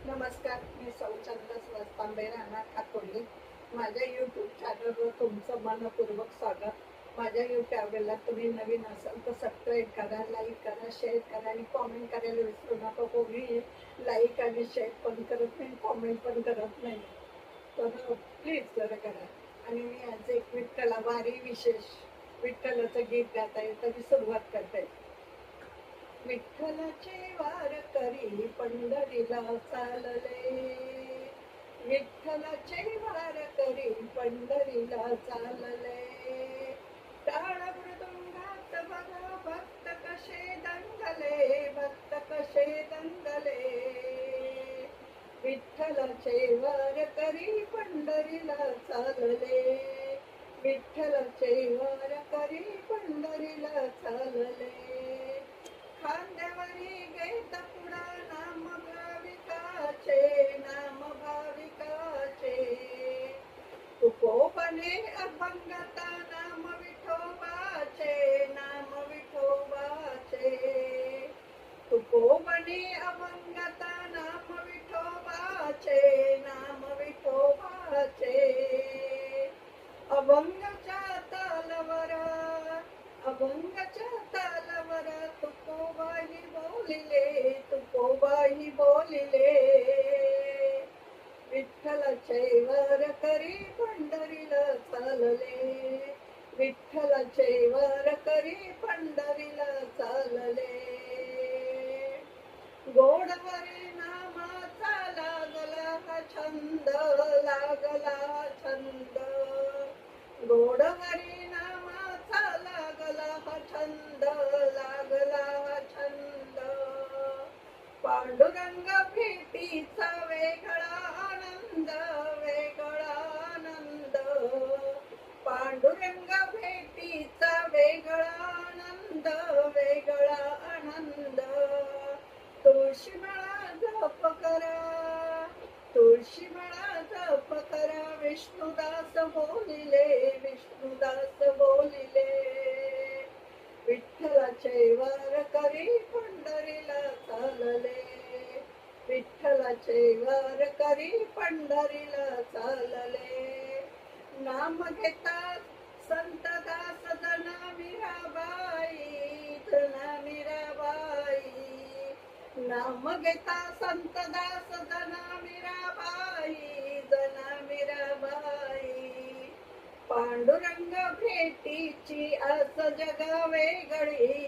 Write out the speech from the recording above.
नमस्कार, मी सौ चंद्र तांबे राहणार खातोली. माझ्या यूट्यूब चॅनलवर तुमचं मनपूर्वक स्वागत. माझ्या यूट्यूब चॅनलला तुम्ही नवीन असाल तर सबस्क्राईब करा, लाईक करा, शेअर करा आणि कॉमेंट करायला विसरू नका. कोणी लाईक आणि शेअर पण करत नाही, कॉमेंट पण करत नाही, तर प्लीज जरा करा. आणि मी आज एक विठ्ठला वारी विशेष विठ्ठलाचं गीत गात आहे, तर मी सुरुवात करते. विठ्ठलाचे वार करी पंढरीला चालले, विठ्ठलाचे वार करी पंढरीला चालले. टाळ मृदुंगात बघा भक्त कसे दंगले, भक्त कसे दंगले. विठ्ठलाचे वार करी पंढरीला चालले, विठ्ठलाचे वार करी पंढरीला चालले. खांद्यावरी घेत पुढा नाम भाविकाचे, नाम भाविकाचे. तुकोबने अभंगता नाम विठोबाचे, नाम विठोबाचे. तुकोबने अभंगता नाम विठोबाचे, नाम विठोबाचे. अभंगाच्या तालवरा, अभंगाच्या तालवरा तुकोबाई बोलिले, तुकोबाई बोलिले. विठ्ठलाचे वार करी पंढरीला चालले, विठ्ठलाचे वार करी पंढरीला चालले. गोडवरी नामाचा लागला हा छंद, लागला छंद. गोडवरी नामाचा लागला हा छंद, लागला हा छंद. पांडुरंग भेटीचा वेगळा आनंद, वेगळा आनंद. पांडुरंग भेटीचा वेगळा आनंद, वेगळा आनंद. तुळशी माळा जप करा, तुळशी माळा जप करा. विष्णुदास बोलिले, विष्णुदास बोलिले. विठ्ठलाचे वार करी पंढरीला चालले, विठ्ठलाचे वार करी पंढरीला चालले. नाम घेता संत दास जना मीराबाई, जना मीराबाई. नाम घेता संत दास जना मीराबाई, जना मीराबाई. पांडुरंग भेटीची आस जगा वेगळी,